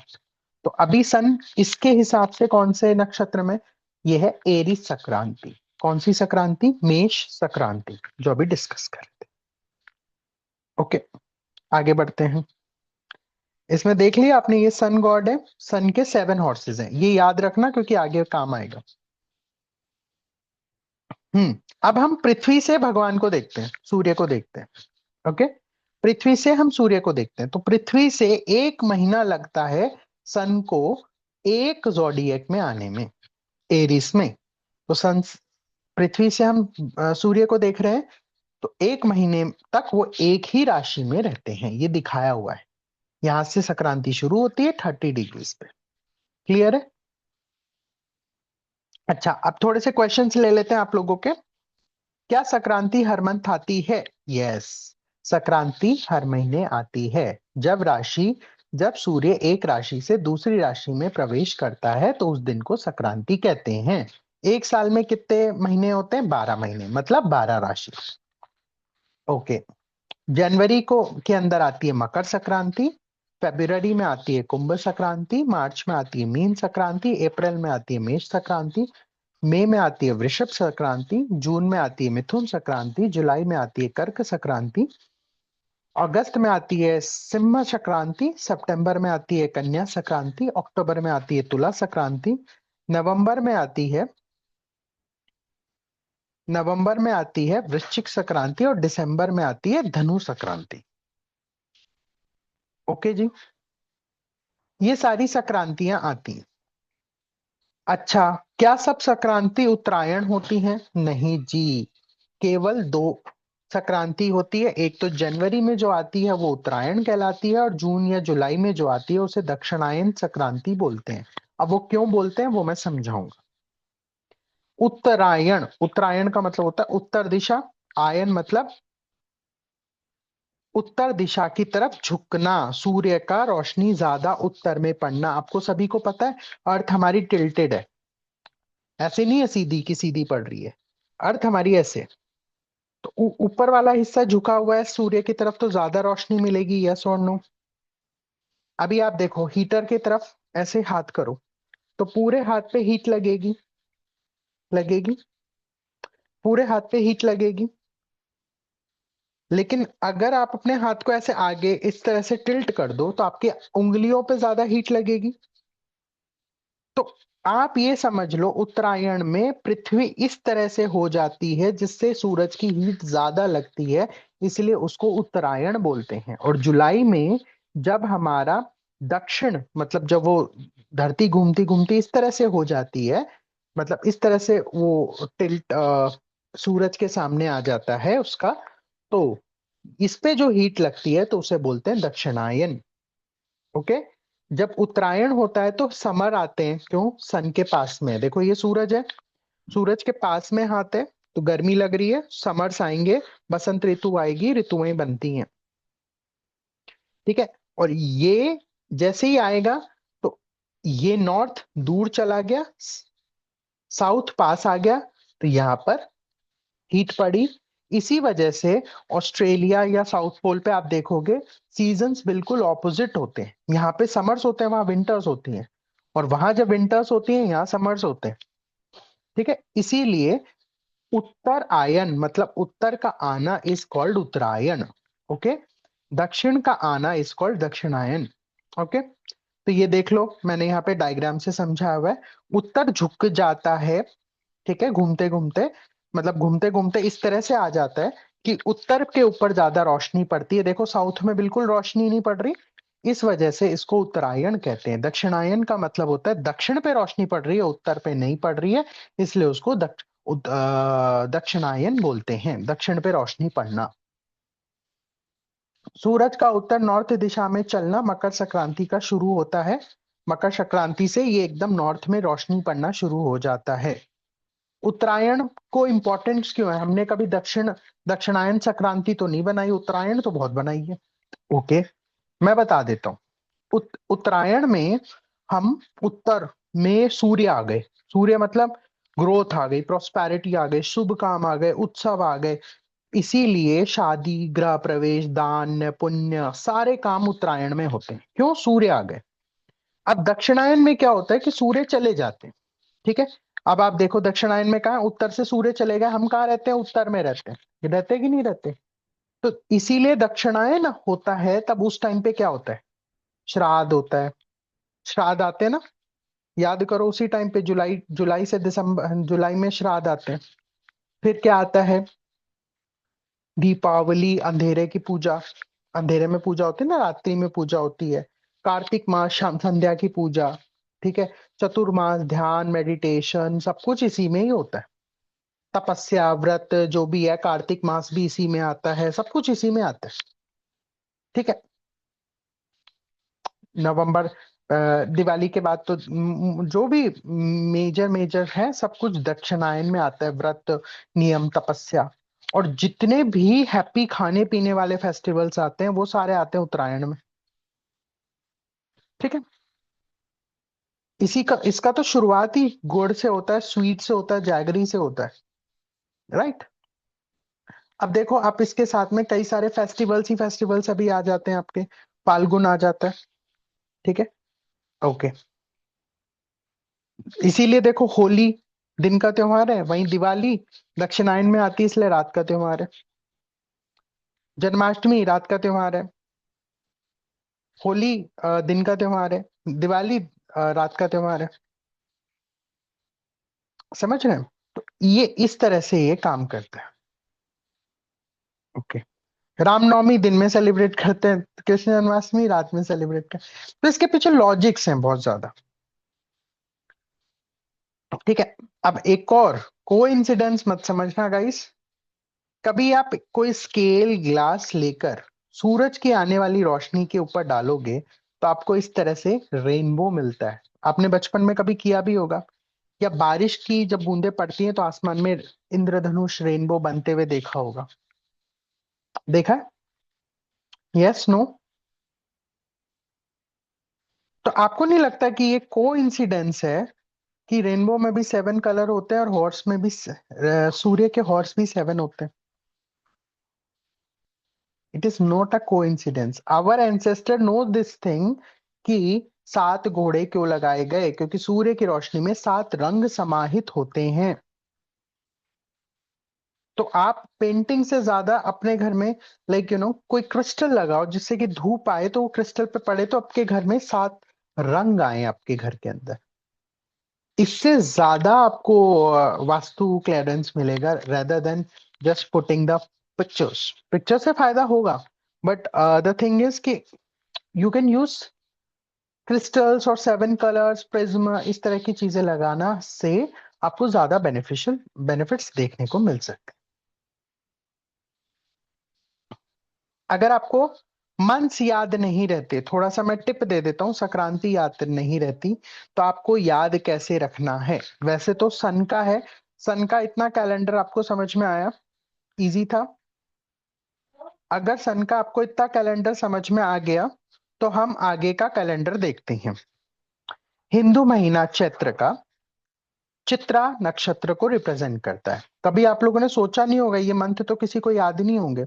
तो अभी सन इसके हिसाब से कौन से नक्षत्र में? ये है एरिस संक्रांति। कौन सी संक्रांति? मेष संक्रांति, जो अभी डिस्कस कर रहे थे। ओके, आगे बढ़ते हैं। इसमें देख लिया आपने, ये सन गॉड है, सन के 7 हॉर्सेस हैं, ये याद रखना क्योंकि आगे काम आएगा। अब हम पृथ्वी से भगवान को देखते हैं, सूर्य को देखते हैं। ओके, पृथ्वी से हम सूर्य को देखते हैं। तो पृथ्वी से 1 महीना लगता है सन को एक जोडिएक में आने में, एरिस में। तो सन, पृथ्वी से हम सूर्य को देख रहे हैं, तो 1 महीने तक वो एक ही राशि में रहते हैं, ये दिखाया हुआ है। यहां से संक्रांति शुरू होती है 30 डिग्रीज पे। क्लियर है? अच्छा, अब थोड़े से क्वेश्चंस ले लेते हैं आप लोगों के। क्या संक्रांति हर मंथ आती है? यस, संक्रांति हर महीने आती है। जब सूर्य एक राशि से दूसरी राशि में प्रवेश करता है तो उस दिन को संक्रांति कहते हैं। एक साल में कितने महीने होते हैं? 12 महीने, मतलब 12 राशि। ओके, जनवरी को के अंदर आती है मकर संक्रांति, फरवरी में आती है कुंभ संक्रांति, मार्च में आती है मीन संक्रांति, अप्रैल में आती है मेष संक्रांति, मई में आती है वृषभ संक्रांति, जून में आती है मिथुन संक्रांति, जुलाई में आती है कर्क संक्रांति, अगस्त में आती है सिंह संक्रांति, सितंबर में आती है कन्या संक्रांति, अक्टूबर में आती है तुला संक्रांति, नवंबर में आती है नवंबर में आती है वृश्चिक संक्रांति और दिसंबर में आती है धनु संक्रांति। ओके जी, ये सारी संक्रांतियां आती हैं। अच्छा, क्या सब संक्रांति उत्तरायण होती हैं? नहीं जी, केवल दो संक्रांति होती है। एक तो जनवरी में जो आती है वो उत्तरायण कहलाती है, और जून या जुलाई में जो आती है उसे दक्षिणायन संक्रांति बोलते हैं। अब वो क्यों बोलते हैं वो मैं समझाऊंगा। उत्तरायण, उत्तरायण का मतलब होता है उत्तर दिशा, आयन मतलब उत्तर दिशा की तरफ झुकना, सूर्य का रोशनी ज्यादा उत्तर में पड़ना। आपको सभी को पता है अर्थ हमारी टिल्टेड है, ऐसे नहीं है सीधी की सीधी पड़ रही है, अर्थ हमारी ऐसे। तो ऊपर वाला हिस्सा झुका हुआ है सूर्य की तरफ, तो ज्यादा रोशनी मिलेगी, यस और नो। अभी आप देखो हीटर की तरफ ऐसे हाथ करो तो पूरे हाथ पे हीट लगेगी, लगेगी, पूरे हाथ पे हीट लगेगी। लेकिन अगर आप अपने हाथ को ऐसे आगे इस तरह से टिल्ट कर दो तो आपकी उंगलियों पे ज्यादा हीट लगेगी। तो आप ये समझ लो उत्तरायण में पृथ्वी इस तरह से हो जाती है जिससे सूरज की हीट ज्यादा लगती है, इसलिए उसको उत्तरायण बोलते हैं। और जुलाई में जब हमारा दक्षिण मतलब जब वो धरती घूमती घूमती इस तरह से हो जाती है, मतलब इस तरह से वो टिल्ट सूरज के सामने आ जाता है उसका, तो इस पे जो हीट लगती है तो उसे बोलते हैं दक्षिणायन। ओके। जब उत्तरायण होता है तो समर आते हैं, क्यों? सन के पास में है। देखो ये सूरज है, सूरज के पास में हाथ है तो गर्मी लग रही है, समर्स आएंगे, बसंत ऋतु आएगी, ऋतुएं बनती हैं। ठीक है। और ये जैसे ही आएगा तो ये नॉर्थ दूर चला गया, साउथ पास आ गया, तो यहाँ पर हीट पड़ी। इसी वजह से ऑस्ट्रेलिया या साउथ पोल पे आप देखोगे सीजन्स बिल्कुल ऑपोजिट होते हैं। यहाँ पे समर्स होते हैं, वहां विंटर्स होती हैं, और वहां जब विंटर्स होती हैं यहाँ समर्स होते हैं। ठीक है। इसीलिए उत्तर आयन मतलब उत्तर का आना इज कॉल्ड उत्तरायण। ओके। दक्षिण का आना इज कॉल्ड दक्षिणायन। ओके। तो ये देख लो मैंने यहाँ पे डायग्राम से समझाया हुआ है। उत्तर झुक जाता है, ठीक है, घूमते घूमते, मतलब घूमते घूमते इस तरह से आ जाता है कि उत्तर के ऊपर ज्यादा रोशनी पड़ती है। देखो साउथ में बिल्कुल रोशनी नहीं पड़ रही, इस वजह से इसको उत्तरायण कहते हैं। दक्षिणायन का मतलब होता है दक्षिण पे रोशनी पड़ रही है, उत्तर पे नहीं पड़ रही है, इसलिए उसको दक्षिणायन बोलते हैं, दक्षिण पे रोशनी पड़ना। सूरज का उत्तर नॉर्थ दिशा में चलना मकर संक्रांति का शुरू होता है। मकर संक्रांति से ये एकदम नॉर्थ में रोशनी पड़ना शुरू हो जाता है। उत्तरायण को इंपॉर्टेंस क्यों है? हमने कभी दक्षिणायन संक्रांति तो नहीं बनाई, उत्तरायण तो बहुत बनाई है। ओके, मैं बता देता हूँ। उत्तरायण में हम उत्तर में सूर्य आ गए, सूर्य मतलब ग्रोथ आ गई, प्रोस्पेरिटी आ गई, शुभ काम आ गए, उत्सव आ गए। इसीलिए शादी, गृह प्रवेश, दान पुण्य सारे काम उत्तरायण में होते हैं, क्यों? सूर्य आ गए। अब दक्षिणायन में क्या होता है कि सूर्य चले जाते हैं। ठीक है। अब आप देखो दक्षिणायन में कहा उत्तर से सूर्य चले गए, हम कहाँ रहते हैं? उत्तर में रहते हैं, ये रहते कि नहीं रहते? तो इसीलिए दक्षिणायन होता है, तब उस टाइम पे क्या होता है? श्राद्ध होता है, श्राद्ध आते हैं ना, याद करो उसी टाइम पे जुलाई, जुलाई से दिसंबर, जुलाई में श्राद्ध आते हैं। फिर क्या आता है? दीपावली, अंधेरे की पूजा, अंधेरे में पूजा होती है ना, रात्रि में पूजा होती है। कार्तिक मास, शाम संध्या की पूजा। ठीक है। चतुर्मास, ध्यान, मेडिटेशन, सब कुछ इसी में ही होता है। तपस्या, व्रत जो भी है, कार्तिक मास भी इसी में आता है, सब कुछ इसी में आता है। ठीक है। नवंबर, दिवाली के बाद तो जो भी मेजर मेजर है सब कुछ दक्षिणायन में आता है, व्रत, नियम, तपस्या। और जितने भी हैप्पी खाने पीने वाले फेस्टिवल्स आते हैं वो सारे आते हैं उत्तरायण में। ठीक है। इसी का, इसका तो शुरुआत ही गुड़ से होता है, स्वीट से होता है, जैगरी से होता है, राइट। अब देखो आप इसके साथ में कई सारे फेस्टिवल्स ही फेस्टिवल्स अभी आ जाते हैं आपके, फाल्गुन आ जाता है। ठीक है। ओके। इसीलिए देखो होली दिन का त्योहार है, वहीं दिवाली दक्षिणायन में आती है इसलिए रात का त्योहार है। जन्माष्टमी रात का त्योहार है, होली दिन का त्योहार है, दिवाली रात का त्योहार है। समझ रहे हैं? तो ये इस तरह से ये काम करता है। ओके। रामनवमी दिन में सेलिब्रेट करते हैं, कृष्ण जन्माष्टमी रात में सेलिब्रेट करते हैं। तो इसके पीछे लॉजिक्स हैं बहुत ज्यादा। ठीक है। अब एक और कोइंसिडेंस मत समझना गाइस। कभी आप कोई स्केल ग्लास लेकर सूरज की आने वाली रोशनी के ऊपर डालोगे तो आपको इस तरह से रेनबो मिलता है। आपने बचपन में कभी किया भी होगा, या बारिश की जब बूंदें पड़ती हैं तो आसमान में इंद्रधनुष रेनबो बनते हुए देखा होगा? देखा है? Yes, no? तो आपको नहीं लगता कि ये को इंसिडेंस है कि रेनबो में भी 7 कलर होते हैं और हॉर्स में भी सूर्य के हॉर्स भी 7 होते हैं? It is not a coincidence. Our ancestor know this thing कि 7 घोड़े क्यों लगाए गए, क्योंकि सूर्य की रोशनी में 7 रंग समाहित होते हैं। तो आप पेंटिंग से ज्यादा अपने घर में कोई क्रिस्टल लगाओ जिससे कि धूप आए तो वो क्रिस्टल पे पड़े तो आपके घर में 7 रंग आए आपके घर के अंदर। इससे ज्यादा आपको वास्तु क्लियरेंस मिलेगा rather than just putting the pictures. Picture से फायदा होगा, बट द थिंग इज कि यू कैन यूज क्रिस्टल्स और 7 कलर्स, प्रिज्म, इस तरह की चीजें लगाना से आपको ज्यादा बेनिफिशियल बेनिफिट्स देखने को मिल सकते हैं। अगर आपको मंथ्स याद नहीं रहते, थोड़ा सा मैं टिप दे देता हूँ, संक्रांति याद नहीं रहती तो आपको याद कैसे रखना है? वैसे तो सन का है, सन का इतना कैलेंडर आपको समझ में आया, इजी था। अगर सन का आपको इतना कैलेंडर समझ में आ गया तो हम आगे का कैलेंडर देखते हैं। हिंदू महीना चैत्र का चित्रा नक्षत्र को रिप्रेजेंट करता है। कभी आप लोगों ने सोचा नहीं होगा, ये मंथ तो किसी को याद नहीं होंगे।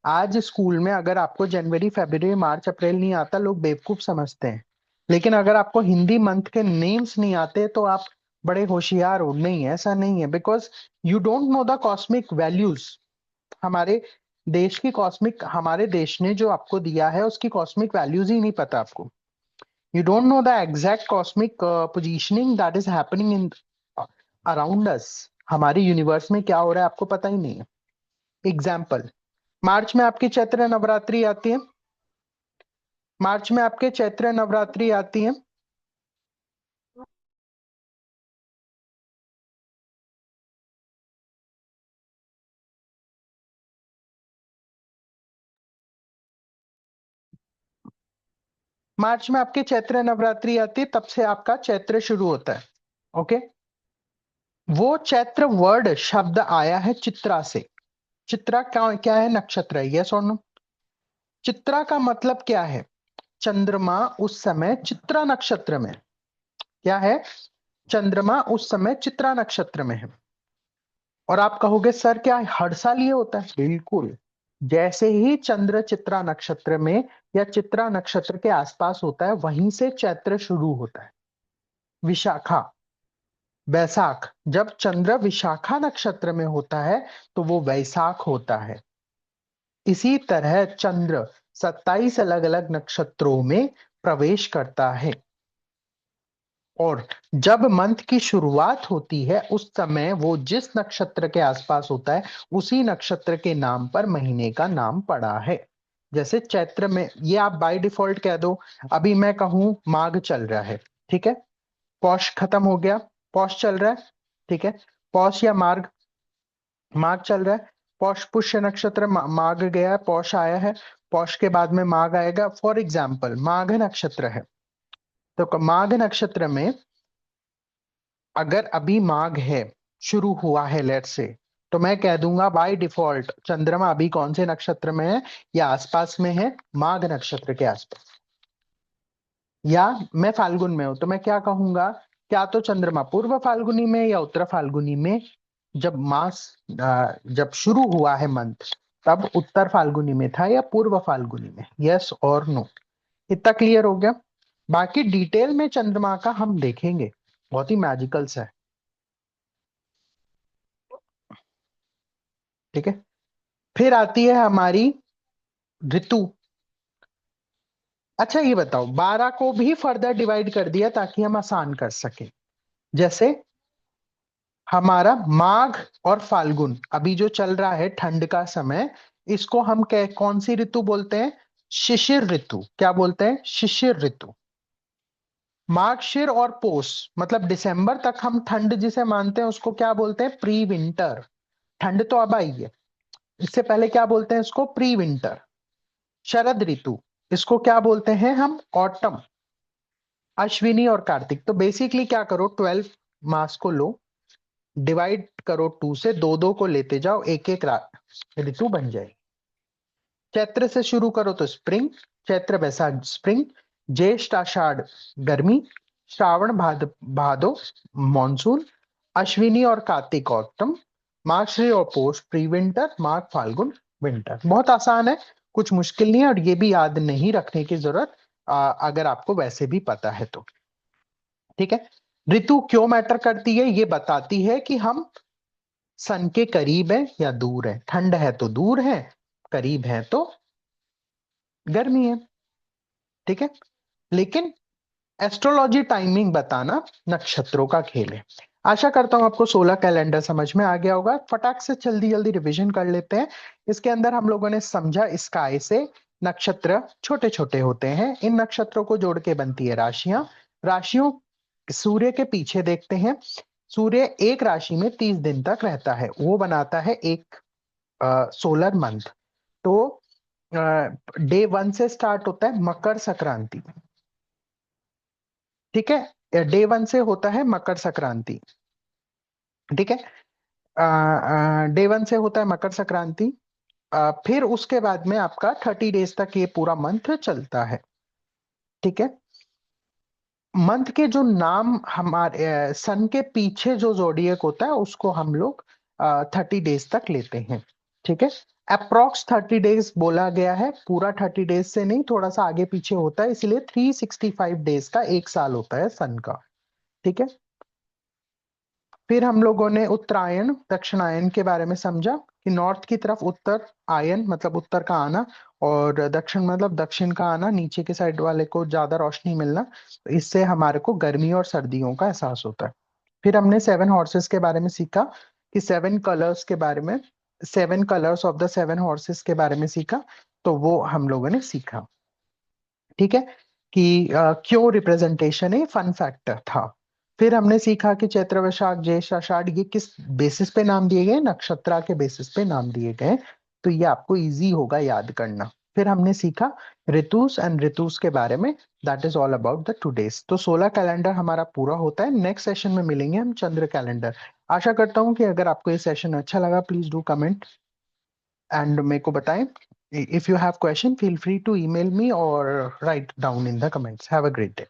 आज स्कूल में अगर आपको जनवरी, फरवरी, मार्च, अप्रैल नहीं आता, लोग बेवकूफ समझते हैं। लेकिन अगर आपको हिंदी मंथ के नेम्स नहीं आते तो आप बड़े होशियार हो। नहीं, ऐसा नहीं है, because you don't know the cosmic values. हमारे देश की कॉस्मिक, हमारे देश ने जो आपको दिया है उसकी कॉस्मिक वैल्यूज ही नहीं पता आपको। You don't know the exact cosmic positioning that is happening in around us. हमारे यूनिवर्स में क्या हो रहा है आपको पता ही नहीं है। एग्जाम्पल, मार्च में आपकी चैत्र नवरात्रि आती है। मार्च में आपके चैत्र नवरात्रि आती है। मार्च में आपके चैत्र नवरात्रि आती है, तब से आपका चैत्र शुरू होता है। ओके, वो चैत्र वर्ड शब्द आया है चित्रा से। चित्रा क्या क्या है? नक्षत्र है। यस और नो? चित्रा का मतलब क्या है? चंद्रमा उस समय चित्रा नक्षत्र में। क्या है? चंद्रमा उस समय चित्रा नक्षत्र में है। और आप कहोगे सर क्या हर साल ये होता है? बिल्कुल। जैसे ही चंद्र चित्रा नक्षत्र में या चित्रा नक्षत्र के आसपास होता है, वहीं से चैत्र शुरू होता है। विशाखा, वैसाख, जब चंद्र विशाखा नक्षत्र में होता है तो वो वैसाख होता है। इसी तरह चंद्र 27 अलग अलग नक्षत्रों में प्रवेश करता है, और जब मंथ की शुरुआत होती है उस समय वो जिस नक्षत्र के आसपास होता है उसी नक्षत्र के नाम पर महीने का नाम पड़ा है। जैसे चैत्र में, ये आप बाय डिफॉल्ट कह दो। अभी मैं कहूं माघ चल रहा है, ठीक है, पौष खत्म हो गया, पौष चल रहा है, ठीक है, पौष या मार्ग, माघ चल रहा है, पौष पुष्य नक्षत्र, माघ गया, पौष आया है, पौष के बाद में माघ आएगा। फॉर एग्जाम्पल माघ नक्षत्र है, तो माघ नक्षत्र में अगर अभी माघ है, शुरू हुआ है लेट से, तो मैं कह दूंगा बाय डिफॉल्ट चंद्रमा अभी कौन से नक्षत्र में है या आसपास में है? माघ नक्षत्र के आसपास। या मैं फाल्गुन में हूं तो मैं क्या कहूंगा? क्या तो चंद्रमा पूर्व फाल्गुनी में या उत्तर फाल्गुनी में? जब जब शुरू हुआ है मंथ, तब उत्तर फाल्गुनी में था या पूर्व फाल्गुनी में? यस और नो? इतना क्लियर हो गया? बाकी डिटेल में चंद्रमा का हम देखेंगे, बहुत ही मैजिकल सा है। ठीक है, फिर आती है हमारी ऋतु। अच्छा ये बताओ, 12 को भी फर्दर डिवाइड कर दिया ताकि हम आसान कर सके। जैसे हमारा माघ और फाल्गुन अभी जो चल रहा है ठंड का समय, इसको हम कौन सी ऋतु बोलते हैं? शिशिर ऋतु। क्या बोलते हैं? शिशिर ऋतु। मार्गशीर और पोष, मतलब दिसंबर तक हम ठंड जिसे मानते हैं उसको क्या बोलते हैं? Pre winter. ठंड तो अब आई है, इससे पहले क्या बोलते हैं इसको? Pre winter. शरद ऋतु, इसको क्या बोलते हैं हम? ऑटम। अश्विनी और कार्तिक। तो बेसिकली क्या करो, 12 मास को लो, डिवाइड करो 2 से, 2 को लेते जाओ, एक एक ऋतु बन जाए। चैत्र से शुरू करो तो स्प्रिंग, चैत्र वैसाख स्प्रिंग, ज्येष्ठ आषाढ़ गर्मी, श्रावण भादो मॉनसून, अश्विनी और कार्तिक ऑटम, मार्गशीर और पोष प्री विंटर, माघ फाल्गुन विंटर। बहुत आसान है, कुछ मुश्किल नहीं है, और ये भी याद नहीं रखने की जरूरत अगर आपको वैसे भी पता है तो। ठीक है, ऋतु क्यों मैटर करती है, ये बताती है कि हम सन के करीब है या दूर है, ठंड है तो दूर है, करीब है तो गर्मी है। ठीक है, लेकिन एस्ट्रोलॉजी टाइमिंग बताना नक्षत्रों का खेल है। आशा करता हूं आपको 16 कैलेंडर समझ में आ गया होगा। फटाक से जल्दी जल्दी रिवीजन कर लेते हैं। इसके अंदर हम लोगों ने समझा स्काई से नक्षत्र छोटे छोटे होते हैं, इन नक्षत्रों को जोड़ के बनती है राशियां। राशियों सूर्य के पीछे देखते हैं, सूर्य एक राशि में 30 दिन तक रहता है, वो बनाता है एक सोलर मंथ। तो डे 1 से स्टार्ट होता है मकर संक्रांति। ठीक है, डे 1 से होता है मकर संक्रांति। ठीक है, डे 1 से होता है मकर संक्रांति। फिर उसके बाद में आपका 30 डेज तक ये पूरा मंथ चलता है। ठीक है, मंथ के जो नाम हमारे सन के पीछे जो जोडिएक होता है उसको हम लोग 30 डेज तक लेते हैं। ठीक है, अप्रोक्स 30 डेज बोला गया है, पूरा 30 डेज से नहीं, थोड़ा सा आगे पीछे होता है, इसलिए 365 डेज का एक साल होता है सन का। ठीक है, फिर हम लोगों ने उत्तरायण दक्षिणायन के बारे में समझा कि नॉर्थ की तरफ उत्तर आयन मतलब उत्तर का आना, और दक्षिण मतलब दक्षिण का आना, नीचे के साइड वाले को ज्यादा रोशनी मिलना, तो इससे हमारे को गर्मी और सर्दियों का एहसास होता है। फिर हमने 7 हॉर्सेस के बारे में सीखा कि 7 कलर्स के बारे में, 7 कलर्स ऑफ द 7 हॉर्सेस के बारे में सीखा, तो वो हम लोगों ने सीखा। ठीक है, कि क्यों रिप्रेजेंटेशन है फन फैक्टर था। फिर हमने सीखा कि चैत्र वैशाख ज्येष्ठ आषाढ़ ये किस बेसिस पे नाम दिए गए, नक्षत्रा के बेसिस पे नाम दिए गए, तो ये आपको इजी होगा याद करना। फिर हमने सीखा ऋतुस एंड ऋतुस के बारे में, that is all about the today's. तो 16 कैलेंडर हमारा पूरा होता है। नेक्स्ट सेशन में मिलेंगे हम चंद्र कैलेंडर। आशा करता हूँ कि अगर आपको ये सेशन अच्छा लगा, प्लीज डू कमेंट एंड मेरे को बताएं। If you have question, feel free to email me or write down in the comments. Have a great day.